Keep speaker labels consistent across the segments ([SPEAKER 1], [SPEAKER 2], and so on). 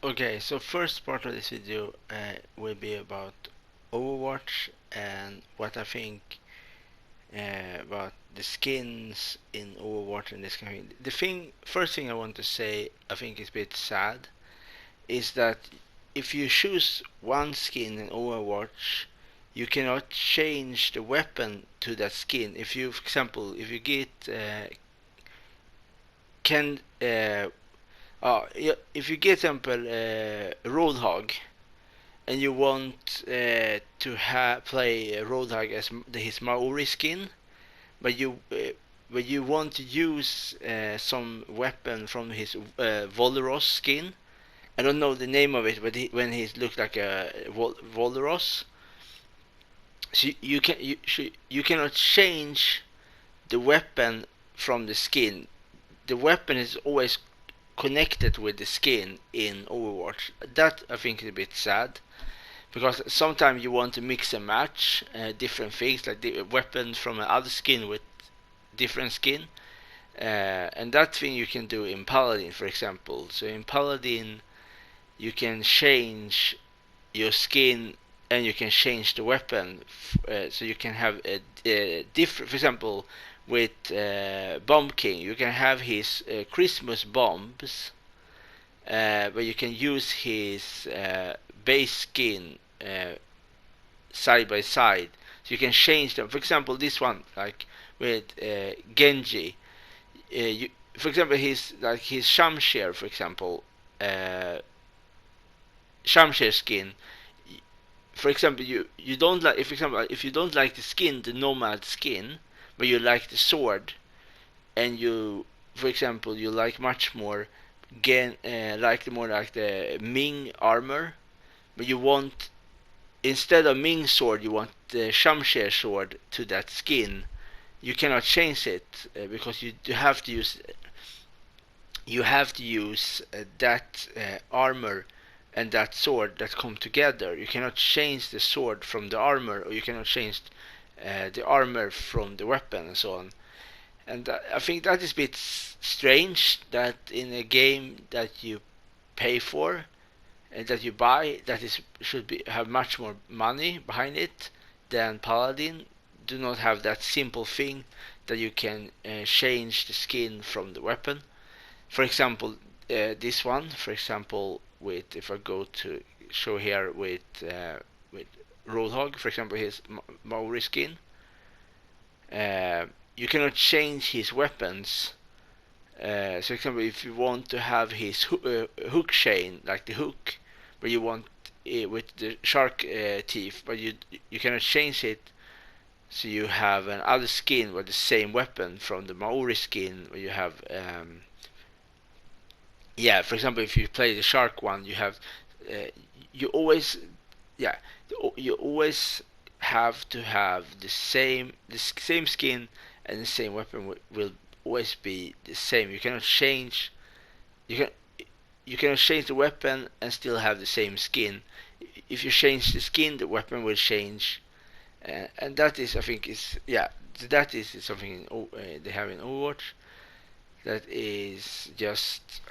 [SPEAKER 1] Okay, so first part of this video will be about Overwatch and what I think about the skins in Overwatch and this kind of thing. First thing I want to say, I think is a bit sad, is that if you choose one skin in Overwatch, you cannot change the weapon to that skin. If you, for example, if you get can if you get example Roadhog and you want to play Roadhog as his Maori skin, but you want to use some weapon from his Volros skin. I don't know the name of it, but when he looked like a Volros, so you cannot change the weapon from the skin. The weapon is always connected with the skin in Overwatch. That I think is a bit sad, because sometimes you want to mix and match different things, like the weapons from another skin with different skin, and that thing you can do in Paladin, for example. So in Paladin you can change your skin and you can change the weapon, so you can have a different, for example, with Bomb King you can have his Christmas bombs, but you can use his base skin side by side, so you can change them. For example, this one, like with Genji, for example, his Shamshir, for example, Shamshir skin. For example, you don't like, for example, if you don't like the skin, the nomad skin, but you like the sword, and you, for example, you like much more like the Ming armor, but you want, instead of Ming sword, you want the Shamshir sword to that skin. You cannot change it because you have to use that armor and that sword that come together. You cannot change the sword from the armor, or you cannot change the armor from the weapon, and so on. And I think that is a bit strange that in a game that you pay for and that you buy, that is should be have much more money behind it than Paladin, do not have that simple thing that you can change the skin from the weapon. For example, this one, for example, with, if I go to show here with Roadhog, for example, his Maori skin, uh, you cannot change his weapons. So, for example, if you want to have his hook chain, like the hook, but you want it with the shark teeth, but you cannot change it. So you have another skin with the same weapon from the Maori skin, where you have yeah. For example, if you play the shark one, you have you always, yeah, you always have to have the same skin, and the same weapon will always be the same. You cannot change. You can you cannot change the weapon and still have the same skin. If you change the skin, the weapon will change, and that is, I think, is, yeah, that is something they have in Overwatch. That is just,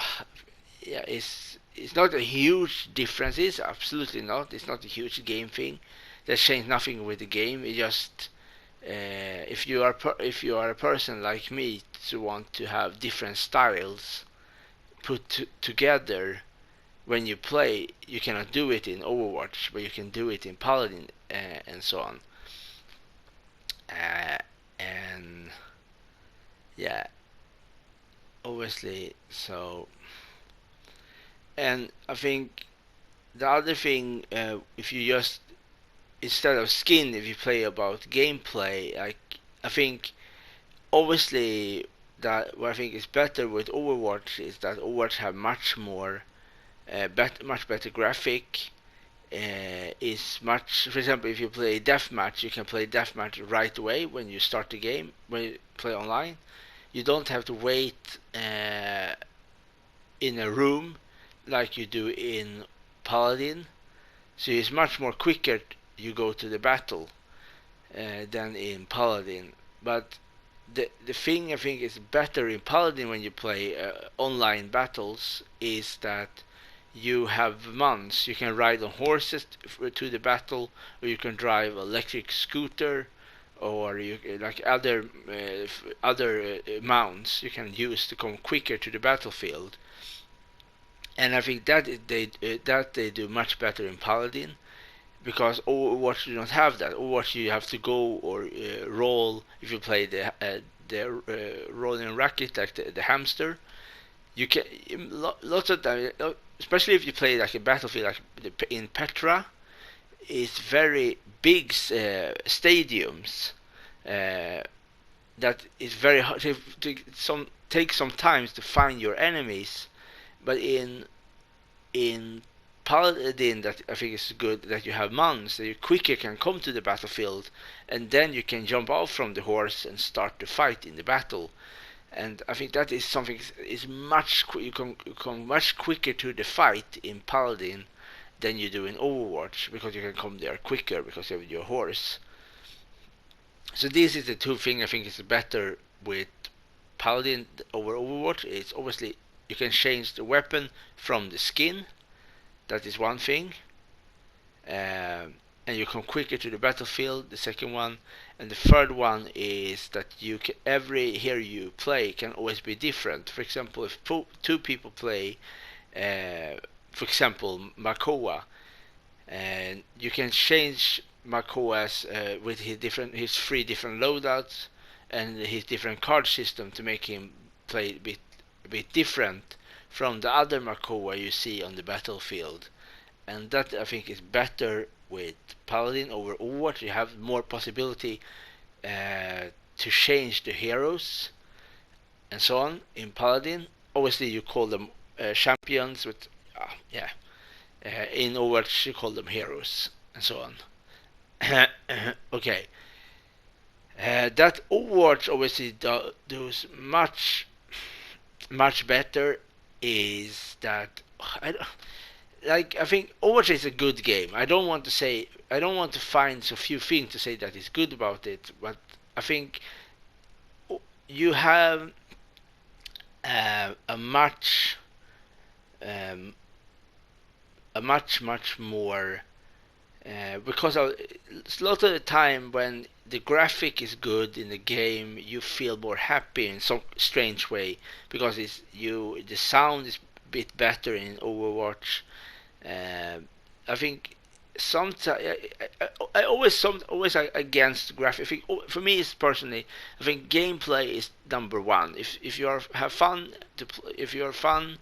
[SPEAKER 1] yeah, it's not a huge difference. It's absolutely not. It's not a huge game thing. That changed nothing with the game. It just if you are a person like me to want to have different styles put together when you play, you cannot do it in Overwatch, but you can do it in Paladin and so on. And yeah, obviously. So, and I think the other thing, if you just, instead of skin, if you play about gameplay, like, I think obviously that what I think is better with Overwatch is that Overwatch have much better graphic. Is much, for example, if you play deathmatch, you can play deathmatch right away when you start the game. When you play online, you don't have to wait in a room like you do in Paladin. So it's much more quicker you go to the battle than in Paladin. But the thing I think is better in Paladin when you play online battles is that you have mounts. You can ride on horses to the battle, or you can drive electric scooter, or you like other mounts you can use to come quicker to the battlefield. And I think that they do much better in Paladin, because Overwatch do not have that. Overwatch you have to go or roll if you play the rolling racket, like the hamster. You can lots of time, especially if you play like a battlefield like in Petra. It's very big stadiums uh, that is very hard to take some time to find your enemies. But in Paladin, that I think is good, that you have mounts that you quicker can come to the battlefield, and then you can jump off from the horse and start the fight in the battle. And I think that is something is much you come much quicker to the fight in Paladin than you do in Overwatch, because you can come there quicker because you have your horse. So this is the two things I think is better with Paladin over Overwatch. It's obviously you can change the weapon from the skin. That is one thing. And you come quicker to the battlefield, the second one. And the third one is that every hero you play can always be different. For example, if two people play, for example, Makoa, and you can change Makoa's with his three different loadouts and his different card system to make him play a bit different from the other Makoa you see on the battlefield. And that I think is better with Paladin over Overwatch. You have more possibility to change the heroes and so on in Paladin. Obviously, you call them champions, but in Overwatch you call them heroes and so on. Okay, that Overwatch obviously does much better is that I think Overwatch is a good game. I don't want to find so few things to say that is good about it, but I think you have a much more because a lot of the time when the graphic is good in the game, you feel more happy in some strange way, because the sound is a bit better in Overwatch. I think sometimes I always against graphic. I think, for me, it's personally, I think gameplay is number one. If you have fun if you are fun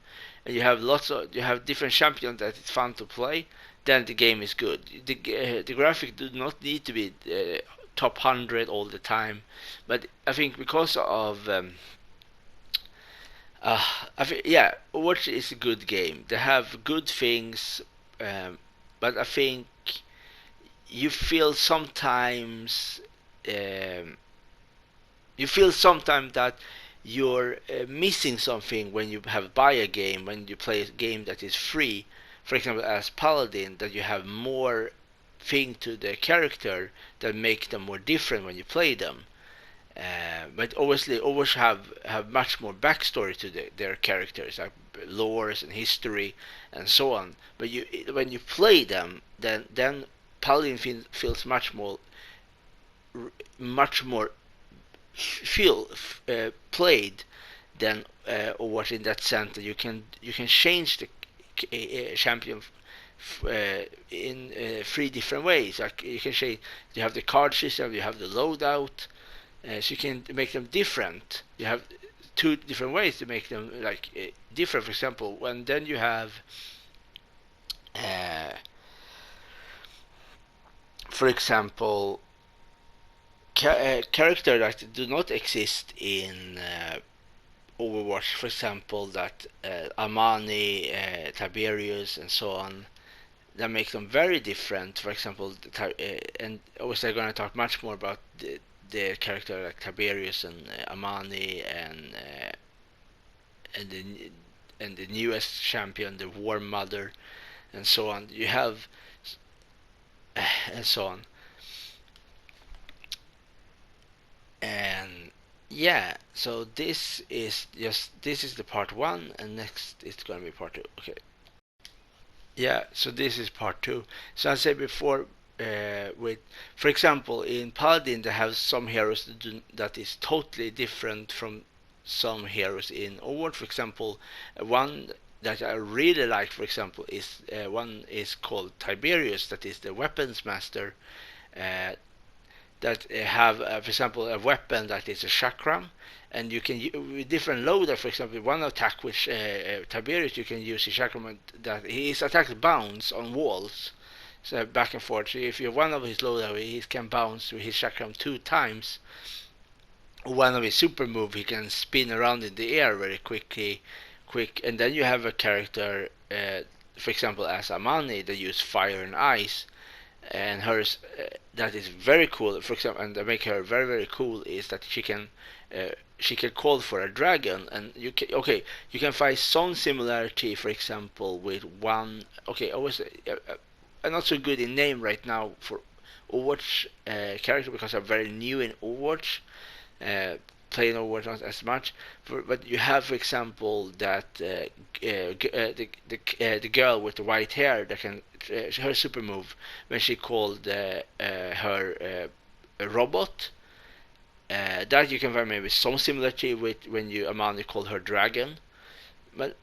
[SPEAKER 1] and you have different champions that it's fun to play, then the game is good. The graphic do not need to be top 100 all the time, but I think because of I think, yeah, Overwatch is a good game. They have good things, but I think you feel sometimes um, that you're missing something when you have buy a game, when you play a game that is free. For example, as Paladin, that you have more thing to the character that make them more different when you play them. But obviously, Overwatch have much more backstory to their characters, like lores and history and so on. But when you play them, then Paladin feels much more feel played than Overwatch, in that sense that you can change the champion in three different ways. Like you can say you have the card system, you have the loadout, so you can make them different. You have two different ways to make them different. For example, when then you have, uh, for example, character that do not exist in Overwatch. For example, that Amani, Tiberius, and so on. That makes them very different. For example, and obviously I'm going to talk much more about the character like Tiberius and Amani and the newest champion, the War Mother, and so on. You have and so on, and yeah. So this is the part one, and next it's gonna be part two. Okay. Yeah, so this is part two. So I said before, with, for example, in Paladin they have some heroes that is totally different from some heroes in Overwatch. For example, one that I really like, for example, is one is called Tiberius, that is the weapons master. Uh, that have, for example, a weapon that is a chakram, and you can with different loader. For example, one attack which Tiberius you can use his chakram that his attacks bounce on walls, so back and forth. So if you're one of his loader, he can bounce with his chakram 2 times. One of his super move, he can spin around in the air very quick. And then you have a character, for example, as Amani, that use fire and ice, and hers that is very cool. For example, and that make her very cool is that she can call for a dragon, and you can find some similarity. For example, with one, always I'm not so good in name right now for Overwatch character because I'm very new in Overwatch. Uh, Playing Overwatch not as much, but you have, for example, that the girl with the white hair that can her super move when she called her a robot. That you can find maybe some similarity with when you Amanda called her dragon, but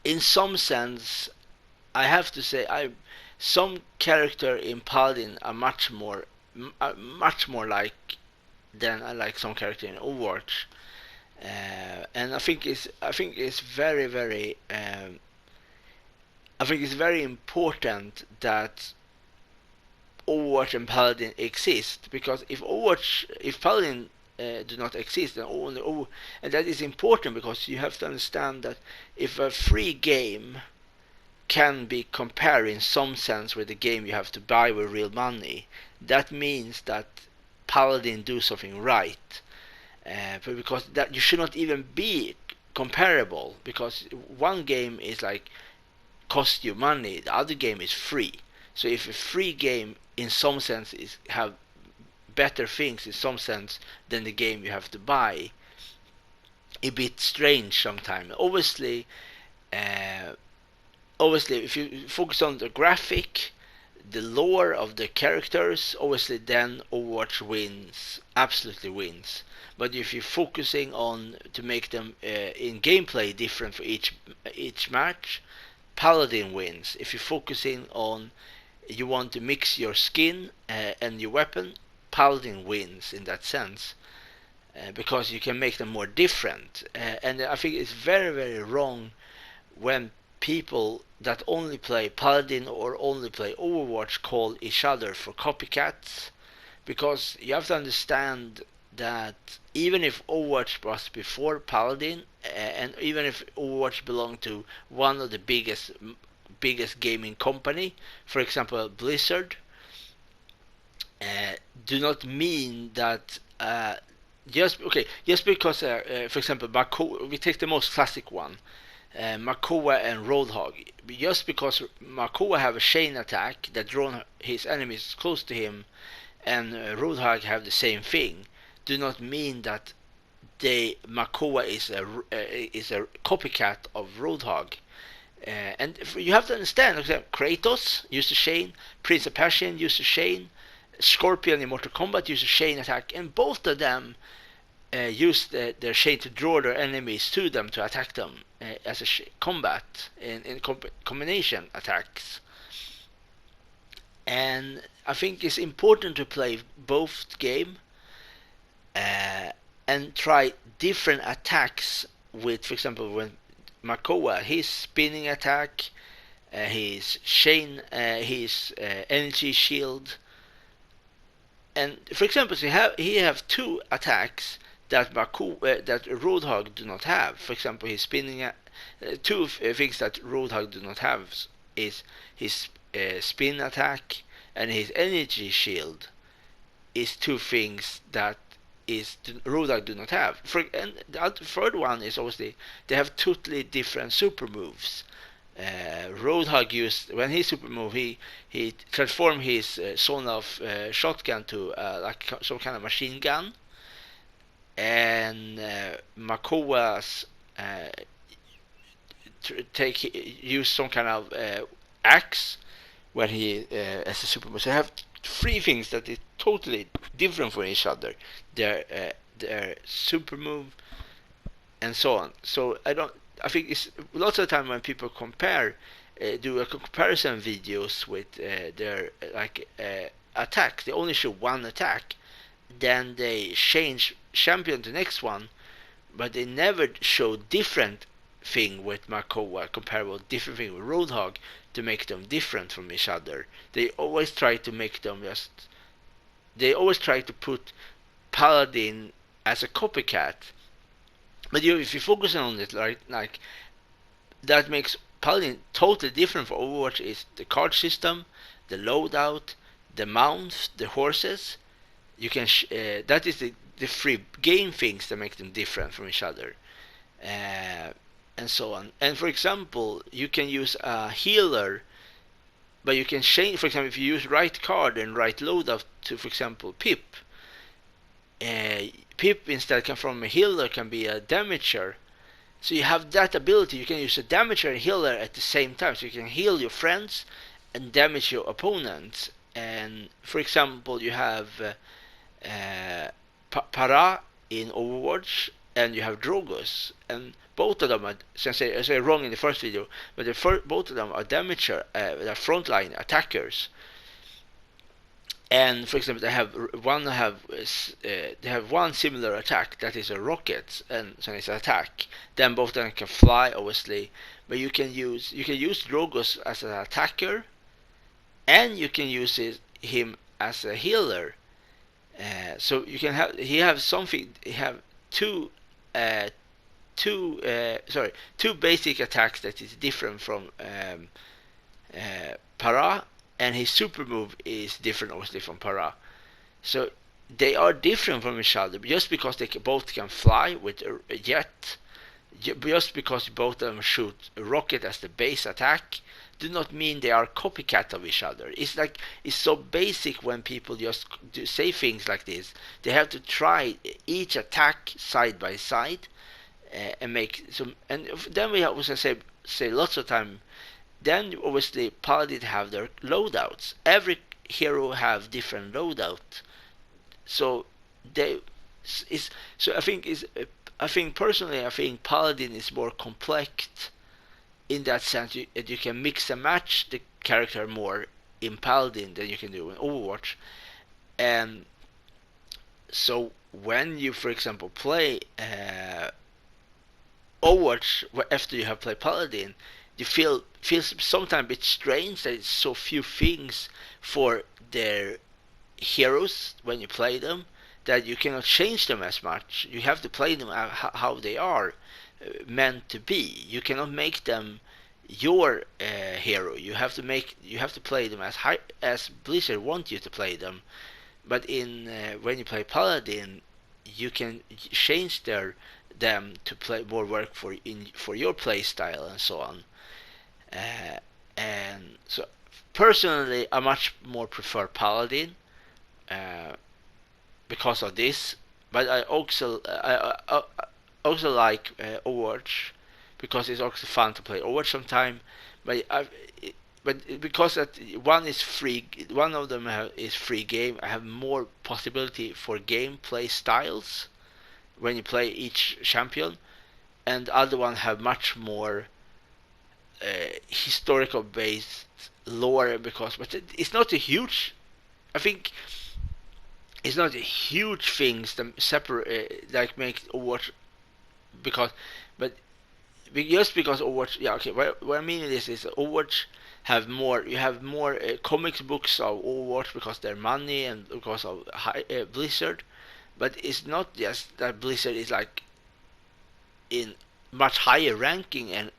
[SPEAKER 1] in some sense, I have to say I some character in Paladin are much more like than I like some character in Overwatch. And I think it's I think it's very important that Overwatch and Paladin exist, because if Paladin do not exist, then only Overwatch, and that is important because you have to understand that if a free game can be compared in some sense with a game you have to buy with real money, that means that Paladin do something right. But because that you should not even be comparable, because one game is like cost you money, the other game is free. So if a free game in some sense is have better things in some sense than the game you have to buy, a bit strange sometimes. Uh, obviously if you focus on the graphic, the lore of the characters, obviously then Overwatch wins, absolutely wins. But if you're focusing on to make them in gameplay different for each match, Paladin wins. If you're focusing on you want to mix your skin and your weapon, Paladin wins in that sense. Because you can make them more different. And I think it's very wrong when people that only play Paladin or only play Overwatch call each other for copycats, because you have to understand that even if Overwatch was before Paladin, and even if Overwatch belonged to one of the biggest gaming company, for example Blizzard, do not mean that just because for example we take the most classic one, Makoa and Roadhog. Just because Makoa have a chain attack that draw his enemies close to him, and Roadhog have the same thing, do not mean that Makoa is a copycat of Roadhog. And you have to understand, Kratos used a chain, Prince of Persia used a chain, Scorpion in Mortal Kombat used a chain attack, and both of them use their chain to draw their enemies to them to attack them as a combat in combination attacks. And I think it's important to play both game and try different attacks with, for example, when Makoa, his spinning attack, his chain, his energy shield, and for example, he have two attacks that that Roadhog do not have. For example, his spinning. Two things that Roadhog do not have is his spin attack and his energy shield. Is two things that Roadhog do not have. And the third one is obviously they have totally different super moves. Roadhog used when he super move, he transformed his son of shotgun to like some kind of machine gun, and Makoa's use some kind of axe when he as a super move. So I have three things that is totally different from each other. Their super move and so on. So I think it's lots of the time when people compare, do a comparison videos with their attack. They only show one attack, then they change champion to the next one, but they never show different thing with Makoa comparable different thing with Roadhog to make them different from each other. They always try to make them they always try to put Paladin as a copycat. But if you focus on it, like that makes Paladin totally different from Overwatch is the card system, the loadout, the mounts, the horses. You can that is the free game things that make them different from each other, and so on. And for example, you can use a healer, but you can change. For example, if you use right card and right loadout to, for example, Pip. Pip instead from a healer can be a damager. So you have that ability. You can use a damager and healer at the same time. So you can heal your friends and damage your opponents. And for example, you have Para in Overwatch, and you have Drogos, and both of them are, since I say wrong in the first video, but both of them are damager, they're frontline attackers. And for example, they have one similar attack that is a rocket, and so it's an attack. Then both of them can fly, obviously, but you can use Drogos as an attacker, and you can use him as a healer. So you can have two basic attacks that is different from Para, and his super move is different obviously from Para. So they are different from each other just because they both can fly with a jet, just because both of them shoot a rocket as the base attack, do not mean they are copycat of each other. It's so basic when people just say things like this. They have to try each attack side by side and make some. And then we also say lots of time. Then obviously Paladin have their loadouts. Every hero have different loadout. So I think personally Paladin is more complex in that sense that you can mix and match the character more in Paladin than you can do in Overwatch. And so when you, for example, play Overwatch after you have played Paladin, you feel sometimes a bit strange that it's so few things for their heroes when you play them, that you cannot change them as much. You have to play them how they are meant to be. You cannot make them your hero. You have to play them as Blizzard want you to play them. But when you play Paladin, you can change them to play more work for your play style and so on. And so personally, I much more prefer Paladin because of this. But I also like Overwatch because it's also fun to play Overwatch sometime. But because that one is free, one of them is free game. I have more possibility for gameplay styles when you play each champion, and the other one have much more historical based lore but it's not a huge. I think it's not a huge things that separate like make Overwatch just because Overwatch. Yeah, okay. What I mean is Overwatch have more. You have more comics books of Overwatch because they're money and because of Blizzard, but it's not just that Blizzard is like in much higher ranking and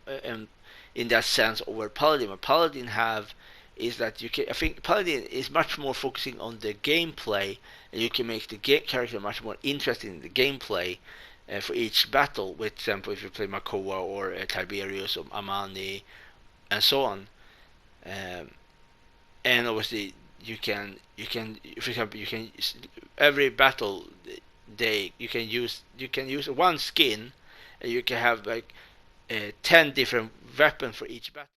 [SPEAKER 1] in that sense over Paladin. What Paladin have is that you can. I think Paladin is much more focusing on the gameplay, and you can make the character much more interesting in the gameplay for each battle. With example, if you play Makoa or Tiberius or Amani, and so on, and obviously you can, for example, you can every battle you can use one skin, and you can have like 10 different weapons for each battle.